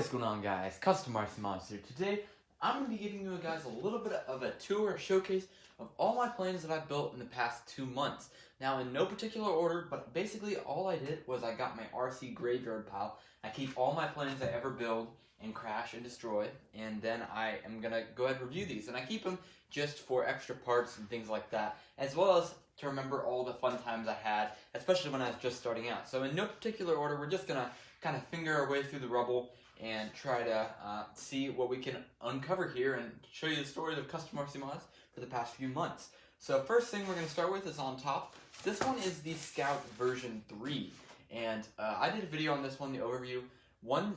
is going on, guys? Custom RC Monster. Today, I'm going to be giving you guys a little bit of a tour, showcase of all my planes that I've built in the past 2 months. Now, in no particular order, but basically all I did was I got my RC graveyard pile. I keep all my planes I ever build and crash and destroy, and then I am going to go ahead and review these. And I keep them just for extra parts and things like that, as well as to remember all the fun times I had, especially when I was just starting out. So in no particular order, we're just going to kind of finger our way through the rubble and try to see what we can uncover here and show you the stories of Custom RC Mods for the past few months. So first thing we're going to start with is on top. This one is the Scout version 3, and I did a video on this one, the overview. One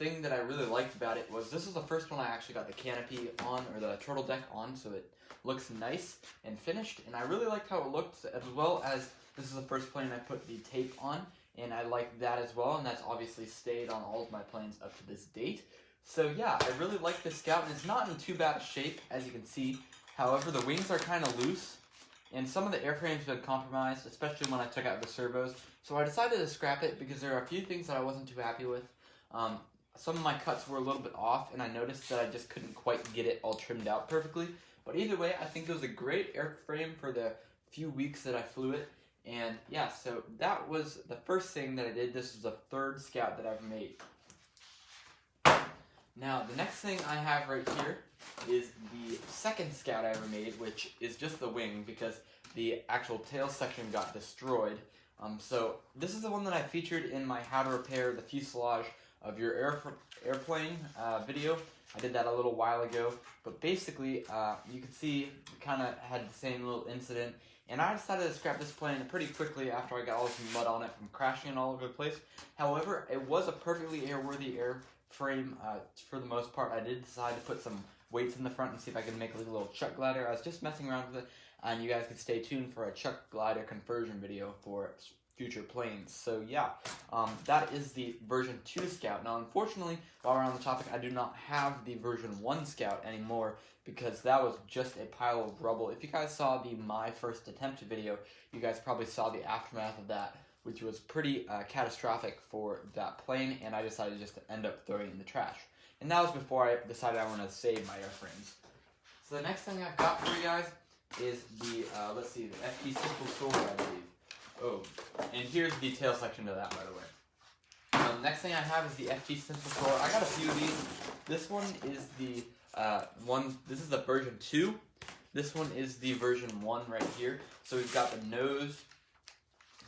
thing that I really liked about it was this is the first one I actually got the canopy on, or the turtle deck on, so it looks nice and finished, and I really liked how it looked, as well as this is the first plane I put the tape on, and I like that as well, and that's obviously stayed on all of my planes up to this date. So yeah, I really like this Scout, and it's not in too bad a shape, as you can see. However, the wings are kind of loose, and some of the airframes have been compromised, especially when I took out the servos. So I decided to scrap it because there are a few things that I wasn't too happy with. Some of my cuts were a little bit off, and I noticed that I just couldn't quite get it all trimmed out perfectly. But either way, I think it was a great airframe for the few weeks that I flew it. And yeah, so that was the first thing that I did. This is the third Scout that I've made. Now, the next thing I have right here is the second Scout I ever made, which is just the wing, because the actual tail section got destroyed. So this is the one that I featured in my how to repair the fuselage of your airplane video. I did that a little while ago, but basically you can see it kind of had the same little incident, and I decided to scrap this plane pretty quickly after I got all this mud on it from crashing it all over the place. However, it was a perfectly airworthy airframe for the most part. I did decide to put some weights in the front and see if I could make a little Chuck glider. I was just messing around with it, and you guys can stay tuned for a Chuck glider conversion video for future planes. So yeah, that is the version 2 Scout. Now unfortunately, while we're on the topic, I do not have the version 1 Scout anymore because that was just a pile of rubble. If you guys saw the My First Attempt video, you guys probably saw the aftermath of that, which was pretty catastrophic for that plane, and I decided just to end up throwing it in the trash. And that was before I decided I want to save my airframes. So the next thing I've got for you guys is the, let's see, the FT Simple Sword, I believe. Oh, and here's the tail section of that, by the way. Next thing I have is the FT Simple Sword. I got a few of these. This one is the this is the version 2. This one is the version 1 right here. So we've got the nose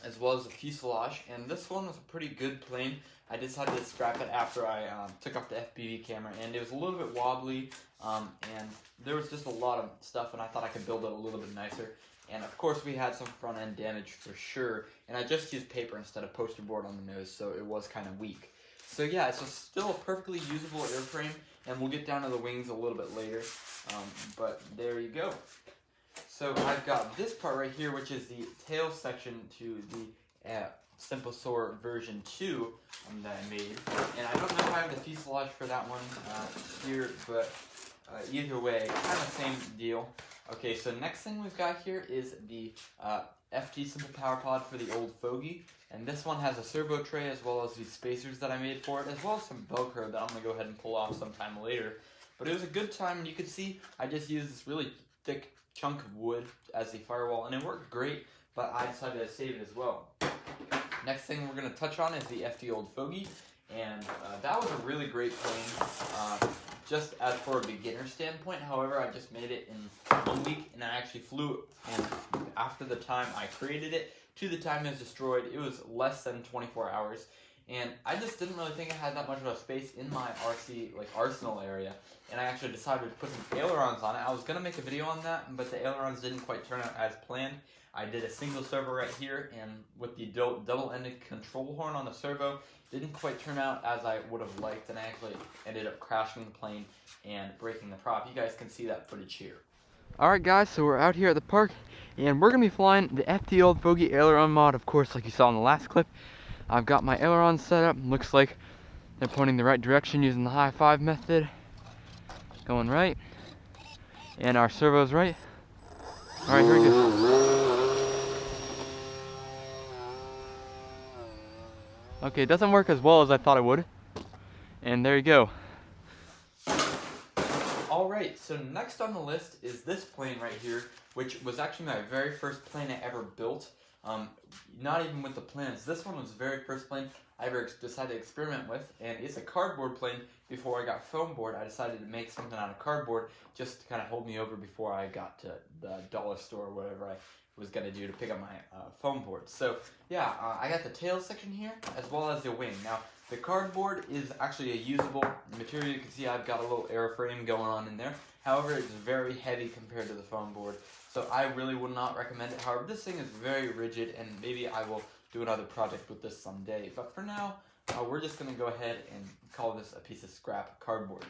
as well as the fuselage, and this one was a pretty good plane. I decided to scrap it after I took off the FPV camera, and it was a little bit wobbly, and there was just a lot of stuff, and I thought I could build it a little bit nicer. And of course we had some front end damage for sure, and I just used paper instead of poster board on the nose, so it was kind of weak. So yeah, it's still a perfectly usable airframe, and we'll get down to the wings a little bit later, but there you go. So I've got this part right here, which is the tail section to the Simple Sword version 2 that I made, and I don't know if I have the fuselage for that one here, but either way, kind of same deal. Okay, so next thing we've got here is the FT Simple Power Pod for the Old Fogey, and this one has a servo tray as well as the spacers that I made for it, as well as some Velcro that I'm going to go ahead and pull off sometime later. But it was a good time, and you can see I just used this really thick chunk of wood as the firewall, and it worked great, but I decided to save it as well. Next thing we're going to touch on is the FT Old Fogey, and that was a really great plane. Just as for a beginner standpoint, however, I just made it in 1 week, and I actually flew it, and after the time I created it to the time it was destroyed, it was less than 24 hours, and I just didn't really think I had that much of a space in my RC, arsenal area, and I actually decided to put some ailerons on it. I was going to make a video on that, but the ailerons didn't quite turn out as planned. I did a single servo right here, and with the double-ended control horn on the servo, didn't quite turn out as I would have liked, and I actually ended up crashing the plane and breaking the prop. You guys can see that footage here. Alright guys, so we're out here at the park, and we're going to be flying the FT Old Fogey aileron mod, of course, like you saw in the last clip. I've got my ailerons set up. Looks like they're pointing the right direction using the high five method. Going right. And our servo's right. Alright, here we go. Okay, it doesn't work as well as I thought it would. And there you go. Alright, so next on the list is this plane right here, which was actually my very first plane I ever built. Not even with the plans. This one was the very first plane I ever decided to experiment with, and it's a cardboard plane. Before I got foam board, I decided to make something out of cardboard just to kind of hold me over before I got to the dollar store or whatever I was going to do to pick up my foam board. So yeah, I got the tail section here as well as the wing. Now the cardboard is actually a usable material. You can see I've got a little airframe going on in there. However, it's very heavy compared to the foam board, so I really would not recommend it. However, this thing is very rigid, and maybe I will do another project with this someday. But for now, we're just going to go ahead and call this a piece of scrap cardboard.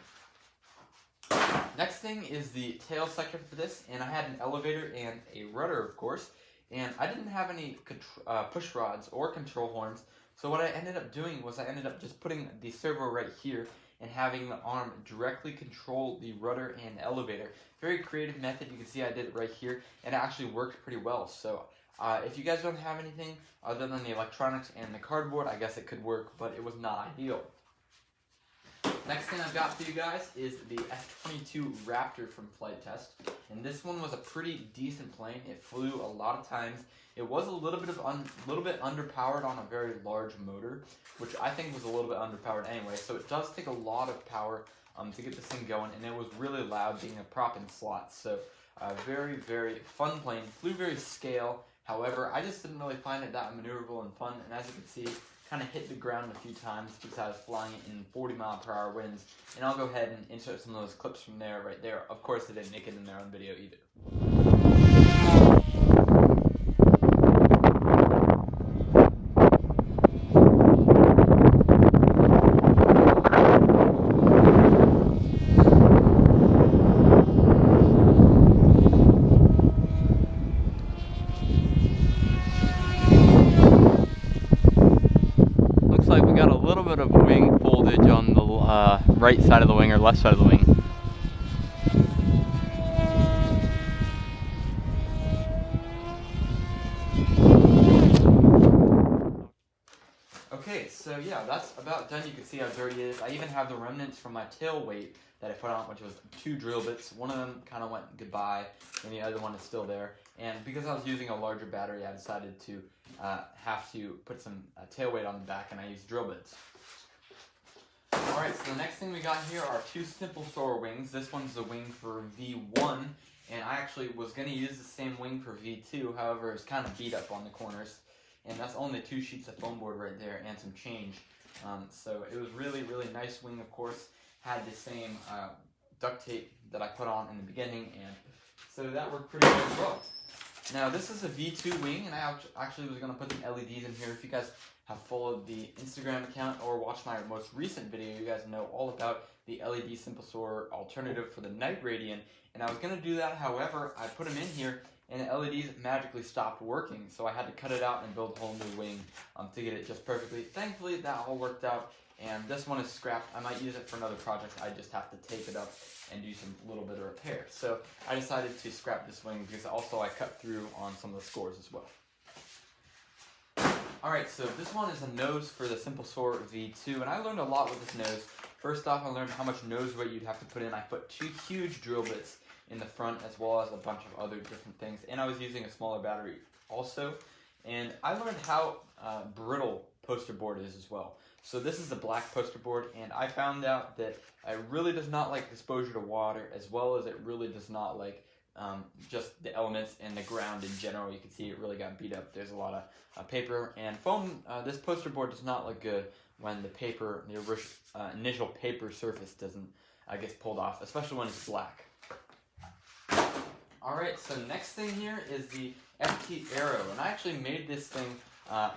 Next thing is the tail section for this, and I had an elevator and a rudder, of course, and I didn't have any push rods or control horns, so what I ended up doing was I ended up just putting the servo right here and having the arm directly control the rudder and elevator. Very creative method. You can see I did it right here, and it actually worked pretty well. So if you guys don't have anything other than the electronics and the cardboard, I guess it could work, but it was not ideal. Next thing I've got for you guys is the F-22 Raptor from Flight Test, and this one was a pretty decent plane. It flew a lot of times. It was a little bit underpowered on a very large motor, which I think was a little bit underpowered anyway. So it does take a lot of power to get this thing going, and it was really loud being a prop in slots. So very, very fun plane. Flew very scale. However, I just didn't really find it that maneuverable and fun, and as you can see, kind of hit the ground a few times because I was flying it in 40-mile-per-hour winds. And I'll go ahead and insert some of those clips from there right there. Of course, they didn't make it in their own video either. Like we got a little bit of wing foldage on the right side of the wing or left side of the wing. Okay, so yeah, that's about done. You can see how dirty it is. I even have the remnants from my tail weight that I put on, which was 2 drill bits. One of them kind of went goodbye, and the other one is still there. And because I was using a larger battery, I decided to have to put some tail weight on the back, and I used drill bits. Alright, so the next thing we got here are 2 simple soar wings. This one's the wing for V1, and I actually was going to use the same wing for V2, however, it's kind of beat up on the corners. And that's only 2 sheets of foam board right there and some change. So it was really, really nice wing, of course. Had the same duct tape that I put on in the beginning, and so that worked pretty good as well. Now this is a V2 wing, and I actually was going to put some LEDs in here. If you guys have followed the Instagram account or watched my most recent video, you guys know all about the LED Simple Soar alternative for the Night Radian, and I was going to do that. However, I put them in here, and the LEDs magically stopped working, so I had to cut it out and build a whole new wing to get it just perfectly. Thankfully, that all worked out, and this one is scrapped. I might use it for another project. I just have to tape it up and do some little bit of repair. So I decided to scrap this wing because also I cut through on some of the scores as well. Alright, so this one is a nose for the Simple Soar V2, and I learned a lot with this nose. First off, I learned how much nose weight you'd have to put in. I put 2 huge drill bits in the front as well as a bunch of other different things, and I was using a smaller battery also. And I learned how brittle poster board is as well. So this is a black poster board, and I found out that it really does not like exposure to water, as well as it really does not like just the elements and the ground in general. You can see it really got beat up. There's a lot of paper and foam. This poster board does not look good when the paper, the initial paper surface doesn't get pulled off, especially when it's black. Alright, so next thing here is the FT Aero, and I actually made this thing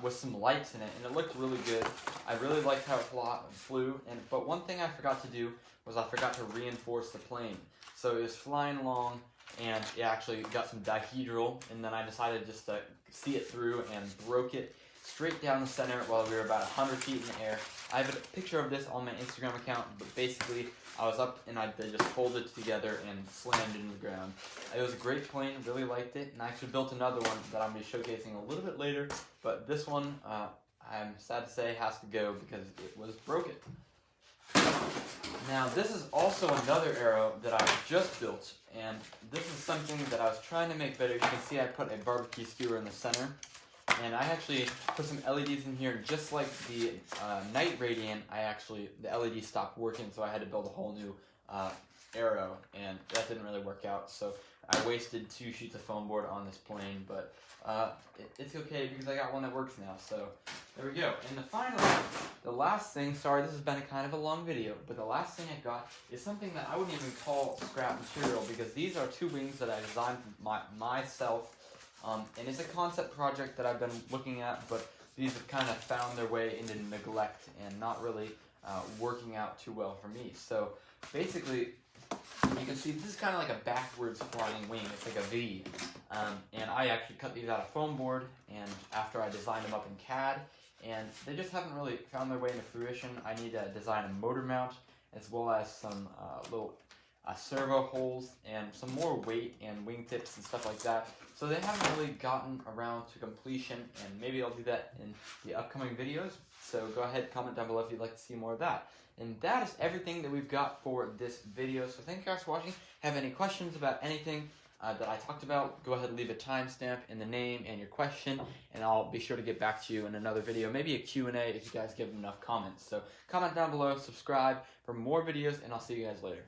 with some lights in it, and it looked really good. I really liked how it flew, but one thing I forgot to do was I forgot to reinforce the plane. So it was flying along, and it actually got some dihedral, and then I decided just to see it through and broke it straight down the center while we were about 100 feet in the air. I have a picture of this on my Instagram account, but basically I was up and they just folded it together and slammed into the ground. It was a great plane, really liked it, and I actually built another one that I'm going to be showcasing a little bit later, but this one, I'm sad to say, has to go because it was broken. Now this is also another arrow that I just built, and this is something that I was trying to make better. You can see I put a barbecue skewer in the center, and I actually put some LEDs in here. Just like the Night Radiant, the LED stopped working, so I had to build a whole new arrow, and that didn't really work out. So I wasted 2 sheets of foam board on this plane, but it's okay because I got one that works now. So there we go. And the last thing, sorry this has been a kind of a long video, but the last thing I got is something that I wouldn't even call scrap material, because these are 2 wings that I designed myself. And it's a concept project that I've been looking at, but these have kind of found their way into neglect and not really working out too well for me. So basically, you can see this is kind of like a backwards flying wing. It's like a V. And I actually cut these out of foam board, and after I designed them up in CAD, and they just haven't really found their way into fruition. I need to design a motor mount, as well as some little servo holes and some more weight and wingtips and stuff like that. So they haven't really gotten around to completion, and maybe I'll do that in the upcoming videos. So go ahead, comment down below if you'd like to see more of that. And that is everything that we've got for this video. So thank you guys for watching. Have any questions about anything that I talked about, go ahead and leave a timestamp in the name and your question, and I'll be sure to get back to you in another video, maybe a Q&A if you guys give enough comments. So comment down below, subscribe for more videos, and I'll see you guys later.